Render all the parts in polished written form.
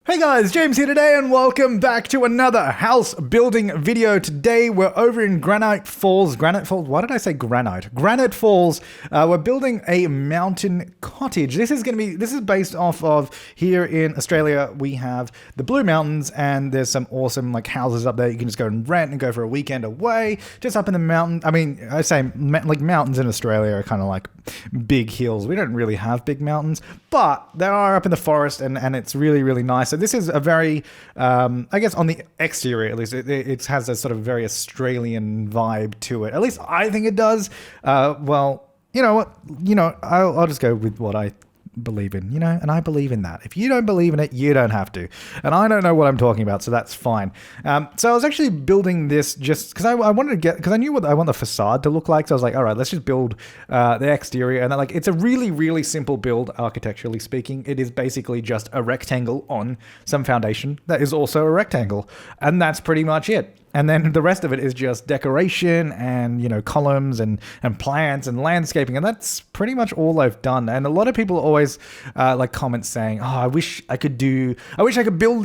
Hey guys, James here today and welcome back to another house building video. Today we're over in Granite Falls. Why did I say granite? Granite Falls. We're building a mountain cottage. This is based off of here in Australia. We have the Blue Mountains and there's some awesome houses up there. You can just go and rent and go for a weekend away. Just up in the mountain. I mean, I say mountains in Australia are kind of like big hills. We don't really have big mountains, but they are up in the forest and it's really, really nice. So this is a very, I guess on the exterior at least, it has a sort of very Australian vibe to it. At least I think it does. Well, you know what? I'll just go with what I believe in, and I believe in that. If you don't believe in it, you don't have to. And I don't know what I'm talking about, so that's fine. So I was actually building this just because I wanted to because I knew what I want the facade to look like. So I was like, all right, let's just build the exterior. And then, it's a really, really simple build, architecturally speaking. It is basically just a rectangle on some foundation that is also a rectangle. And that's pretty much it. And then the rest of it is just decoration and, columns and plants and landscaping. And that's pretty much all I've done. And a lot of people always comment saying, oh, I wish I could build,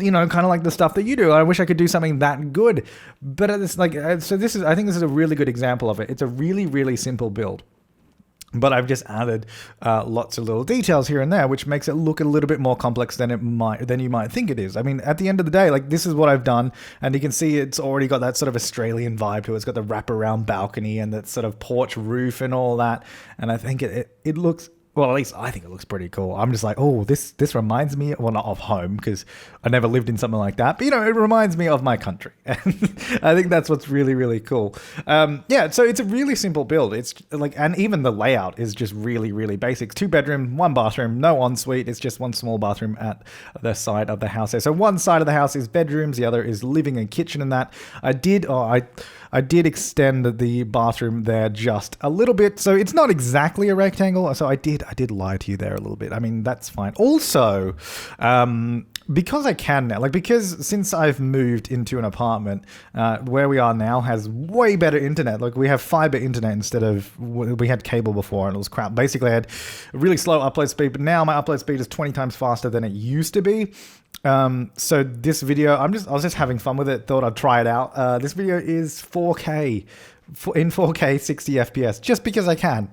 kind of like the stuff that you do. I wish I could do something that good. But it's I think this is a really good example of it. It's a really, really simple build. But I've just added lots of little details here and there, which makes it look a little bit more complex than you might think it is. I mean, at the end of the day, this is what I've done, and you can see it's already got that sort of Australian vibe to it. It's got the wraparound balcony and that sort of porch roof and all that. And I think it looks. Well, at least I think it looks pretty cool. I'm just like, oh, this reminds me, well, not of home, because I never lived in something like that. But, it reminds me of my country. And I think that's what's really, really cool. So it's a really simple build. It's and even the layout is just really, really basic. 2 bedroom, 1 bathroom, no ensuite. It's just 1 small bathroom at the side of the house there. So one side of the house is bedrooms. The other is living and kitchen and that. I did extend the bathroom there just a little bit. So it's not exactly a rectangle. So I did lie to you there a little bit. I mean, that's fine. Also, because I can now, because since I've moved into an apartment, where we are now has way better internet. We have fiber internet instead of, we had cable before and it was crap. Basically, I had a really slow upload speed, but now my upload speed is 20 times faster than it used to be. So this video, I was just having fun with it. Thought I'd try it out. This video is 4K. In 4K 60 FPS, just because I can.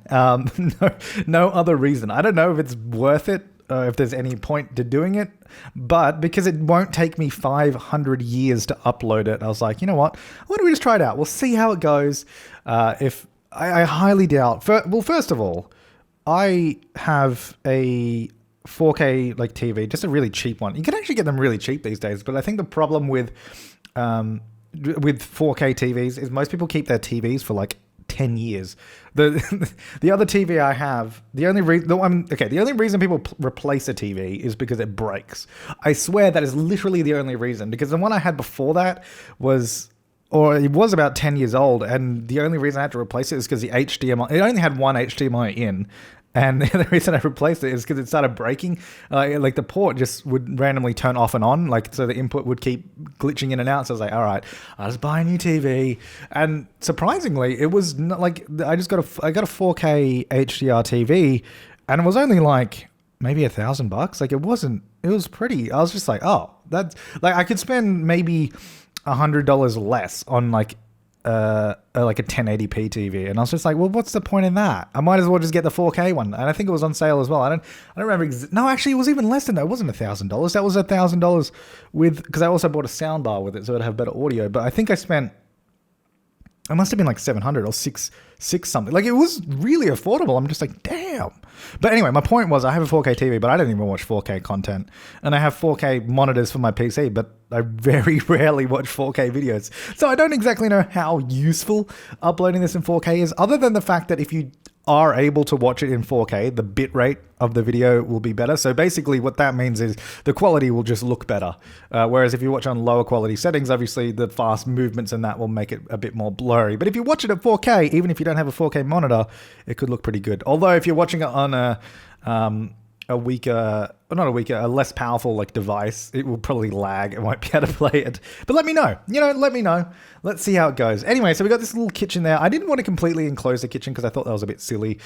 No other reason. I don't know if it's worth it, if there's any point to doing it, but because it won't take me 500 years to upload it, I was like, you know what? Why don't we just try it out? We'll see how it goes. If I highly doubt. First of all, I have a 4K TV, just a really cheap one. You can actually get them really cheap these days, but I think the problem with 4K TVs is most people keep their TVs for 10 years. The other TV I have, the only reason people replace a TV is because it breaks. I swear that is literally the only reason, because the one I had before that was about 10 years old, and the only reason I had to replace it is because the HDMI, it only had one HDMI in. And the reason I replaced it is because it started breaking. The port just would randomly turn off and on. So the input would keep glitching in and out. So I was like, all right, I'll just buy a new TV. And surprisingly, it was not I got a 4K HDR TV, and it was only maybe $1,000. It was pretty. I was just like, oh, that's I could spend maybe $100 less on a 1080p TV, and I was just like, well, what's the point in that? I might as well just get the 4K one. And I think it was on sale as well. I don't remember. No, actually, it was even less than that. It wasn't $1,000. That was $1,000 because I also bought a sound bar with it, so it'd have better audio. But I think it must have been 700 or six something. It was really affordable. I'm just like, damn. But anyway, my point was I have a 4K TV, but I don't even watch 4K content. And I have 4K monitors for my PC, but I very rarely watch 4K videos. So I don't exactly know how useful uploading this in 4K is, other than the fact that if you are able to watch it in 4K, the bitrate of the video will be better. So basically what that means is the quality will just look better. Whereas if you watch on lower quality settings, obviously the fast movements and that will make it a bit more blurry. But if you watch it at 4K, even if you don't have a 4K monitor, it could look pretty good. Although if you're watching it on a weaker not a weaker, a less powerful like device, it will probably lag. It won't be able to play it. But let me know. Let me know. Let's see how it goes. Anyway, so we got this little kitchen there. I didn't want to completely enclose the kitchen because I thought that was a bit silly.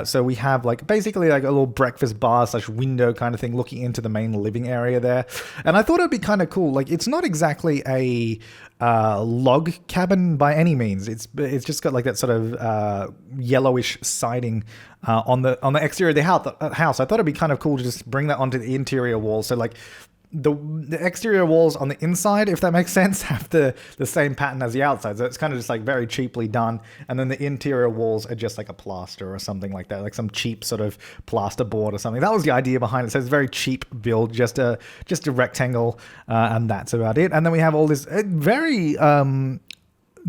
So we have like basically like a little breakfast bar / window kind of thing looking into the main living area there. And I thought it'd be kind of cool. Like it's not exactly a log cabin by any means. It's just got like that sort of yellowish siding on the exterior of the house. I thought it'd be kind of cool to just bring that onto the interior walls. So like the exterior walls on the inside, if that makes sense, have the same pattern as the outside. So it's kind of just like very cheaply done. And then the interior walls are just like a plaster or something like that, like some cheap sort of plaster board or something. That was the idea behind it. So it's a very cheap build, just a rectangle, and that's about it. And then we have all this very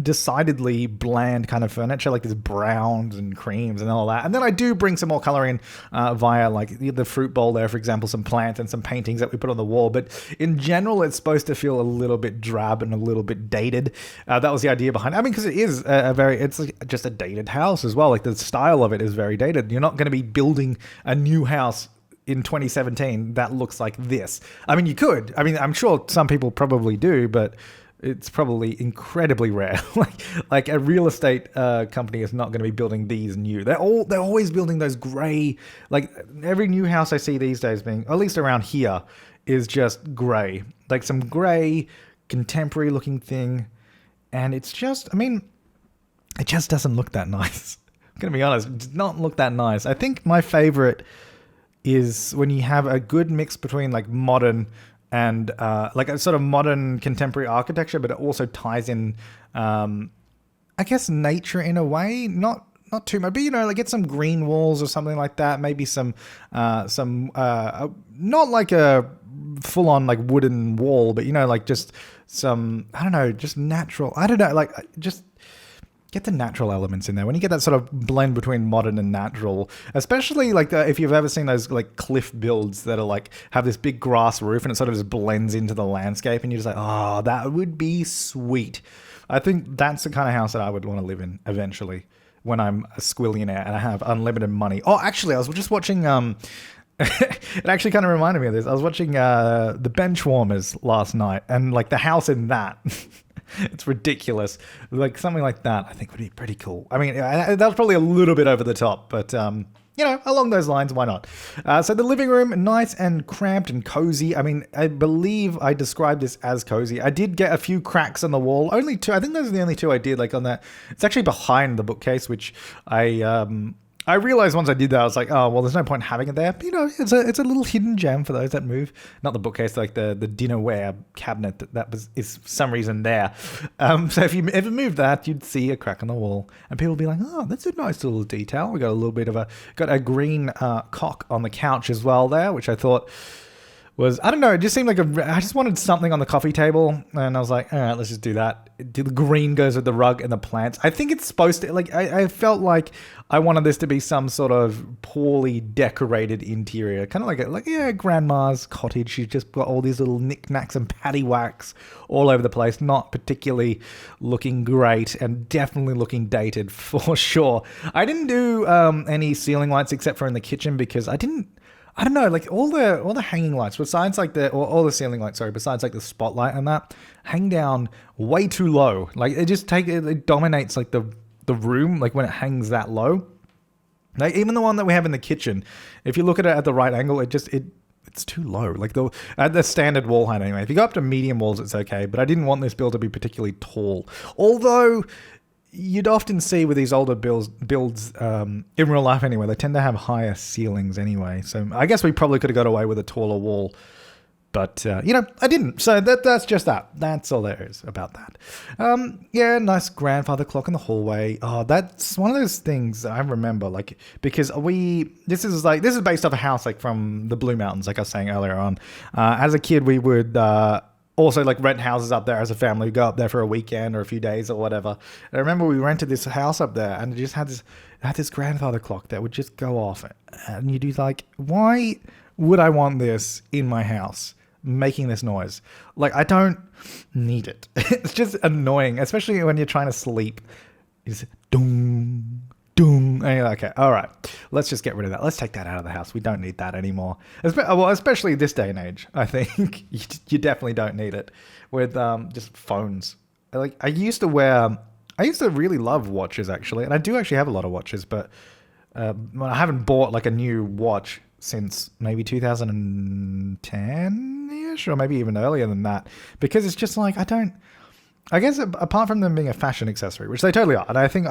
decidedly bland kind of furniture, like this browns and creams and all that. And then I do bring some more color in via like the fruit bowl there, for example, some plants and some paintings that we put on the wall. But in general, it's supposed to feel a little bit drab and a little bit dated. That was the idea behind it. I mean, because it is it's like just a dated house as well. Like the style of it is very dated. You're not going to be building a new house in 2017 that looks like this. I mean, you could. I mean, I'm sure some people probably do, but it's probably incredibly rare. like a real estate company is not going to be building these new. They're always building those gray. Like every new house I see these days, being at least around here, is just gray. Like some gray, contemporary looking thing, and it's just. I mean, it just doesn't look that nice. I'm gonna be honest, it does not look that nice. I think my favorite is when you have a good mix between like modern and like a sort of modern contemporary architecture, but it also ties in, I guess, nature in a way. Not too much, but like get some green walls or something like that. Maybe some not like a full on like wooden wall, but like just some, I don't know, just natural. I don't know, like just get the natural elements in there. When you get that sort of blend between modern and natural, especially like if you've ever seen those like cliff builds that are like have this big grass roof and it sort of just blends into the landscape, and you're just like, oh, that would be sweet. I think that's the kind of house that I would want to live in eventually when I'm a squillionaire and I have unlimited money. Oh, actually, I was just watching. It actually kind of reminded me of this. I was watching The Benchwarmers last night, and like the house in that. It's ridiculous. Like something like that, I think would be pretty cool. I mean, that was probably a little bit over the top, but along those lines, why not? So the living room, nice and cramped and cozy. I mean, I believe I described this as cozy. I did get a few cracks on the wall. Only two. I think those are the only two I did. Like on that, it's actually behind the bookcase, which I realized once I did that, I was like, oh, well, there's no point having it there. But, it's a little hidden gem for those that move. Not the bookcase, like the dinnerware cabinet is for some reason there. So if you ever moved that, you'd see a crack on the wall. And people would be like, oh, that's a nice little detail. We got a little bit of got a green cock on the couch as well there, which I thought was, I don't know, it just seemed like I just wanted something on the coffee table, and I was like, all right, let's just do that. The green goes with the rug and the plants. I think it's supposed to, like, I felt like I wanted this to be some sort of poorly decorated interior, kind of like grandma's cottage. She's just got all these little knickknacks and paddywhacks all over the place, not particularly looking great, and definitely looking dated for sure. I didn't do any ceiling lights except for in the kitchen because I don't know, like all the hanging lights, besides like all the ceiling lights, besides like the spotlight and that, hang down way too low. Like it dominates like the room, like when it hangs that low. Like even the one that we have in the kitchen, if you look at it at the right angle, it's too low. Like at the standard wall height anyway. If you go up to medium walls, it's okay, but I didn't want this build to be particularly tall. Although you'd often see with these older builds in real life anyway, they tend to have higher ceilings anyway. So I guess we probably could have got away with a taller wall, but I didn't. So that's just that. That's all there is about that. Nice grandfather clock in the hallway. Oh, that's one of those things I remember, like, because this is based off a house like from the Blue Mountains, like I was saying earlier on. As a kid, we would also like rent houses up there as a family. We go up there for a weekend or a few days or whatever. And I remember we rented this house up there, and it just had this grandfather clock that would just go off, and you'd be like, why would I want this in my house making this noise? Like, I don't need it. It's just annoying, especially when you're trying to sleep. It's doom, doom, and Okay, all right. Let's just get rid of that. Let's take that out of the house. We don't need that anymore. Well, especially this day and age. I think you definitely don't need it with just phones. Like I used to really love watches actually, and I do actually have a lot of watches, but I haven't bought like a new watch since maybe 2010-ish, or maybe even earlier than that, because it's just like I guess apart from them being a fashion accessory, which they totally are, and I think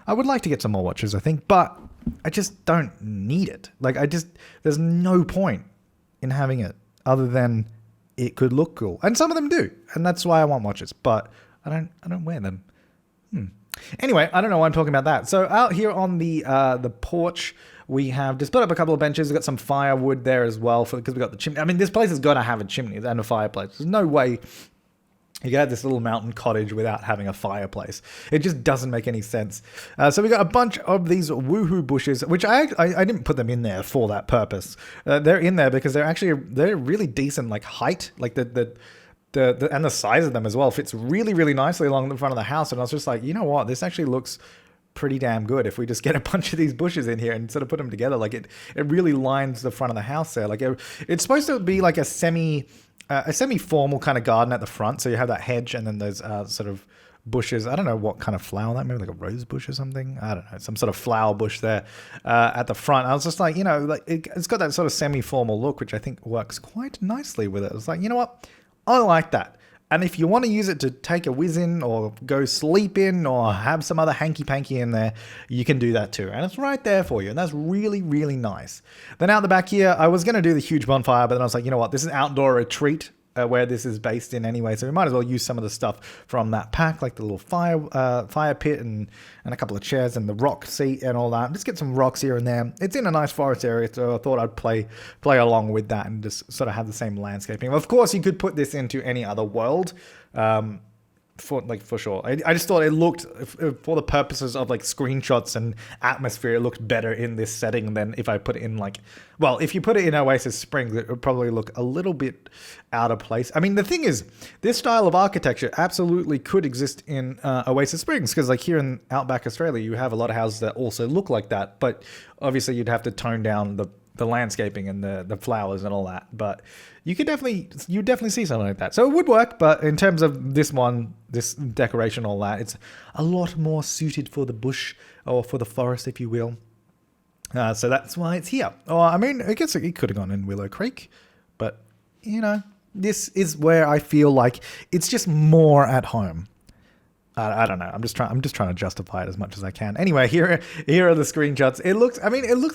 I would like to get some more watches, I think, but I just don't need it. Like there's no point in having it other than it could look cool, and some of them do, and that's why I want watches, but I don't wear them. Anyway, I don't know why I'm talking about that. So out here on the porch, we have just put up a couple of benches. We've got some firewood there as well because we got the chimney. I mean, this place has got to have a chimney and a fireplace. There's no way you can have this little mountain cottage without having a fireplace. It just doesn't make any sense. So we got a bunch of these woohoo bushes, which I didn't put them in there for that purpose. They're in there because they're really decent, like height, like the and the size of them as well fits really, really nicely along the front of the house. And I was just like, you know what, this actually looks pretty damn good if we just get a bunch of these bushes in here and sort of put them together. Like it really lines the front of the house there. Like it's supposed to be like a semi-formal kind of garden at the front. So you have that hedge and then there's sort of bushes. I don't know what kind of flower that, maybe like a rose bush or something. I don't know, some sort of flower bush there at the front. I was just like, like it's got that sort of semi-formal look, which I think works quite nicely with it. I was like, you know what? I like that. And if you want to use it to take a whiz in or go sleep in or have some other hanky-panky in there, you can do that too. And it's right there for you. And that's really, really nice. Then out the back here, I was going to do the huge bonfire, but then I was like, you know what? This is an outdoor retreat where this is based in anyway. So we might as well use some of the stuff from that pack, like the little fire pit and a couple of chairs and the rock seat and all that. Just get some rocks here and there. It's in a nice forest area, so I thought I'd play along with that and just sort of have the same landscaping. Of course, you could put this into any other world. For sure. I just thought it looked, for the purposes of like screenshots and atmosphere, it looked better in this setting than if I put it in if you put it in Oasis Springs, it would probably look a little bit out of place. I mean, the thing is, this style of architecture absolutely could exist in Oasis Springs, because like here in Outback Australia, you have a lot of houses that also look like that, but obviously you'd have to tone down the landscaping and the flowers and all that, but you definitely see something like that. So it would work, but in terms of this decoration, all that, it's a lot more suited for the bush or for the forest, if you will. So that's why it's here. Or I mean, I guess it could have gone in Willow Creek, but this is where I feel like it's just more at home. I don't know. I'm just trying to justify it as much as I can. Anyway, here are the screenshots. It looks a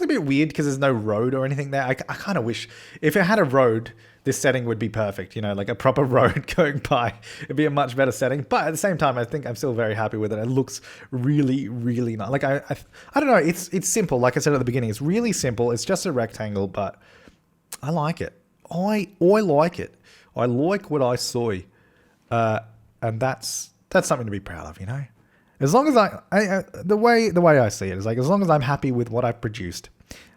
bit weird because there's no road or anything there. I kind of wish if it had a road, this setting would be perfect. Like a proper road going by. It'd be a much better setting. But at the same time, I think I'm still very happy with it. It looks really, really nice. Like I don't know. It's simple. Like I said at the beginning, it's really simple. It's just a rectangle, but I like it. I like it. I like what I saw, and that's something to be proud of, As long as the way I see it is like, as long as I'm happy with what I've produced,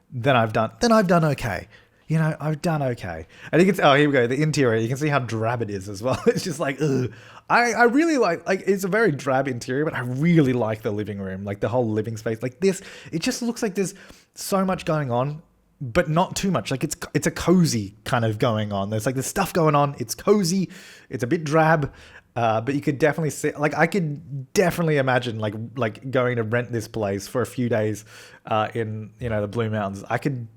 then I've done okay. I've done okay. And you can see, here we go, the interior. You can see how drab it is as well. It's just like, ugh. I really like it's a very drab interior, but I really like the living room, like the whole living space. Like this, it just looks like there's so much going on, but not too much. Like it's a cozy kind of going on. There's stuff going on. It's cozy. It's a bit drab. But you could definitely see, I could definitely imagine like going to rent this place for a few days in the Blue Mountains. I could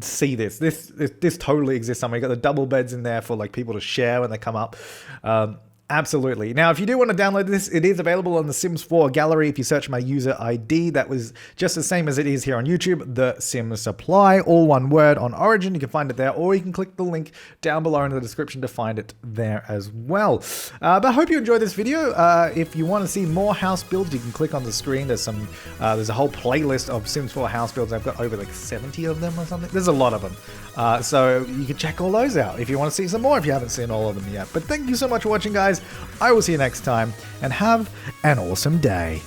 see this totally exists somewhere. You got the double beds in there for people to share when they come up. Absolutely. Now, if you do want to download this, it is available on the Sims 4 gallery. If you search my user ID, that was just the same as it is here on YouTube, The Sims Supply, all one word on Origin. You can find it there, or you can click the link down below in the description to find it there as well. But I hope you enjoyed this video. If you want to see more house builds, you can click on the screen. There's a whole playlist of Sims 4 house builds. I've got over 70 of them or something. There's a lot of them. So you can check all those out if you want to see some more, if you haven't seen all of them yet. But thank you so much for watching, guys. I will see you next time, and have an awesome day.